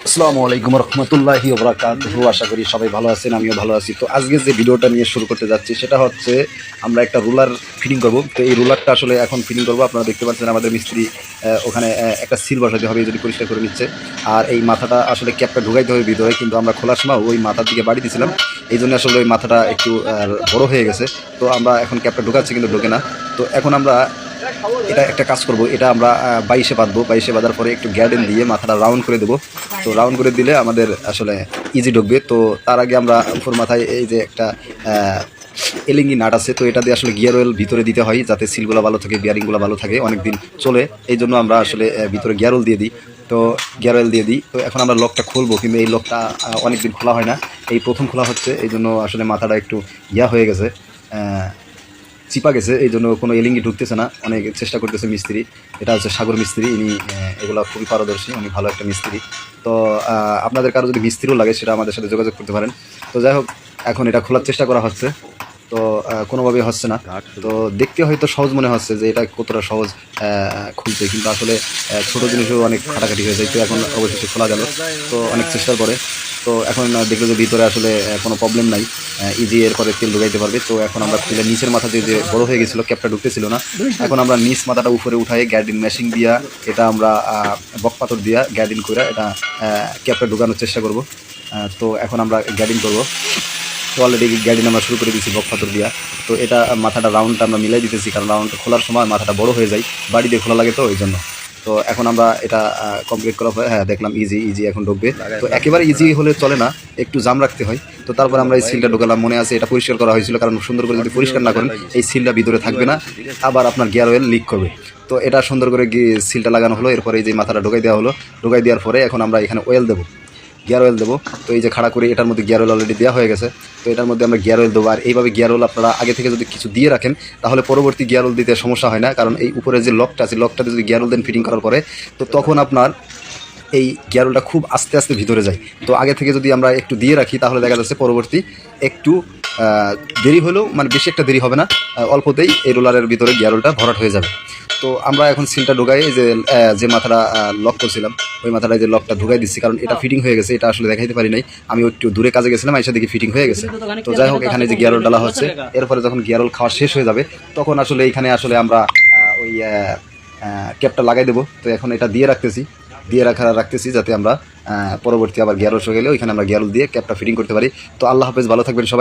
আসসালামু আলাইকুম রহমতুল্লাহি ওয়া বারাকাতুহু। আশা করি সবাই ভালো আছেন, আমিও ভালো আছি। তো আজকে যে ভিডিওটা নিয়ে শুরু করতে যাচ্ছি সেটা হচ্ছে আমরা একটা রুলার ফিটিং করব। তো এই রুলারটা আসলে এখন ফিটিং করব। আপনারা দেখতে পাচ্ছেন আমাদের মিস্ত্রি ওখানে একটা সিল বসাতে হবে, যদি পরিষ্কার করে নিচ্ছে। আর এই মাথাটা আসলে ক্যাপটা ঢুকাইতে হবে ভিতরে, কিন্তু আমরা খোলার সময় ওই মাথার দিকে বাড়ি দিয়েছিলাম, এই জন্য আসলে ওই মাথাটা একটু বড় হয়ে গেছে। তো আমরা এখন ক্যাপটা ঢুকাচ্ছি কিন্তু ঢোকে না। তো এখন আমরা এটা একটা কাজ করব, এটা আমরা 22-এ বাঁধবো। 22-এ বাঁধার পরে একটু গ্যাডেন দিয়ে মাথাটা রাউন্ড করে দেবো। তো রাউন্ড করে দিলে আমাদের আসলে ইজি ঢুকবে। তো তার আগে আমরা উপর মাথায় এই যে একটা এলিঙ্গি নাট আছে, তো এটা দিয়ে আসলে গিয়ার অয়েল ভিতরে দিতে হয় যাতে সিলগুলো ভালো থাকে, বিয়ারিংগুলো ভালো থাকে, অনেক দিন চলে। এই জন্য আমরা আসলে ভিতরে গিয়ার অয়েল দিয়ে দিই। তো গিয়ার অয়েল দিয়ে দিই। তো এখন আমরা লকটা খুলবো, কিন্তু এই লকটা অনেক দিন খোলা হয় না, এই প্রথম খোলা হচ্ছে। এই জন্য আসলে মাথাটা একটু হয়ে গেছে, চিপা গেছে। এই জন্য কোনো এলিঙ্গি ঢুকতেছে না। অনেক চেষ্টা করতেছে মিস্ত্রি, এটা হচ্ছে সাগর মিস্ত্রি, ইনি এগুলো খুবই পারদর্শী, উনি ভালো একটা মিস্ত্রি। তো আপনাদের কারো যদি মিস্ত্রিও লাগে সেটা আমাদের সাথে যোগাযোগ করতে পারেন। তো যাই হোক, এখন এটা খোলার চেষ্টা করা হচ্ছে। তো কোনোভাবেই হচ্ছে না। তো দেখতে হয়তো সহজ মনে হচ্ছে যে এটা কতটা সহজ খুলতে, কিন্তু আসলে ছোটো জিনিসও অনেক খাটাখাটি হয়ে যায়। তো এখন অবশেষে খোলা গেল, তো অনেক চেষ্টার পরে। তো এখন দেখলো যে ভিতরে আসলে কোনো প্রবলেম নাই, ইজি এর পরে তেল ঢুকাইতে পারবে। তো এখন আমরা খুলে নিচের মাথা যে বড় হয়ে গেছিলো, ক্যাপটা ঢুকতেছিল না, এখন আমরা নিচ মাথাটা উপরে উঠাই গ্যাডিন মেশিন দিয়া, এটা আমরা বক পাথর দিয়া গ্যাডিন করে এটা ক্যাপটা ঢুকানোর চেষ্টা করব। তো এখন আমরা গ্যাডিন করব। তো অলরেডি গ্যাডিন আমরা শুরু করে দিয়েছি বক পাথর দিয়া। তো এটা মাথাটা রাউন্ডটা আমরা মিলাই দিতেছি, কারণ রাউন্ড খোলার সময় মাথাটা বড় হয়ে যায়, বাড়ি দিয়ে খোলা লাগে, তো ওই জন্য। তো এখন আমরা এটা কমপ্লিট করার পরে দেখলাম ইজি এখন ঢুকবে। তো একেবারে ইজি হলে চলে না, একটু জাম রাখতে হয়। তো তারপর আমরা এই সিলটা ঢোকালাম। মনে আছে এটা পরিষ্কার করা হয়েছিল, কারণ সুন্দর করে যদি পরিষ্কার না করেন এই সিলটা ভিতরে থাকবে না, আবার আপনার গিয়ার অয়েল লিক করবে। তো এটা সুন্দর করে সিলটা লাগানো হলো। এরপরে এই যে মাথাটা ঢোকাই দেওয়া হলো। ঢোকাই দেওয়ার পরে এখন আমরা এখানে অয়েল দেবো, গিয়ার অয়েল দেবো। তো এই যে খাড়া করে এটার মধ্যে গিয়ার অয়েল অলরেডি দেওয়া হয়ে গেছে। তো এটার মধ্যে আমরা গিয়ার অয়েল দেবো। আর এইভাবে গিয়ার অয়েল আপনারা আগে থেকে যদি কিছু দিয়ে রাখেন, তাহলে পরবর্তী গিয়ার অয়েল দিতে সমস্যা হয় না, কারণ এই উপরে যে লকটা আছে, লকটাতে যদি গিয়ার অয়েল দেন ফিটিং করার পরে, তো তখন আপনার এই গিয়ার অয়েলটা খুব আস্তে আস্তে ভিতরে যায়। তো আগে থেকে যদি আমরা একটু দিয়ে রাখি, তাহলে দেখা যাচ্ছে পরবর্তী একটু দেরি হলেও, মানে বেশি একটা দেরি হবে না, অল্পতেই এই রোলারের ভিতরে গিয়ার অয়েলটা ভরাট হয়ে যাবে। তো আমরা এখন সিলটা ঢুকাই, যে মাথাটা লক করছিলাম ওই মাথাটায় যে লকটা ঢুকাই দিচ্ছি, কারণ এটা ফিটিং হয়ে গেছে। এটা আসলে দেখাইতে পারি নাই, আমি একটু দূরে কাজে গেছিলাম, এসে দেখি ফিটিং হয়ে গেছে। তো যাই হোক, এখানে যে গিয়ার অয়েল ডালা হচ্ছে, এরপরে যখন গিয়ার অয়েল খাওয়া শেষ হয়ে যাবে, তখন আসলে এখানে আসলে আমরা ওই ক্যাপটা লাগাই দেবো। তো এখন এটা দিয়ে রাখতেছি যাতে আমরা পরবর্তী আবার গিয়ার অয়েল গেলে ওইখানে আমরা গিয়ার অয়েল দিয়ে ক্যাপটা ফিটিং করতে পারি। তো আল্লাহ হাফেজ, ভালো থাকবেন সবাই।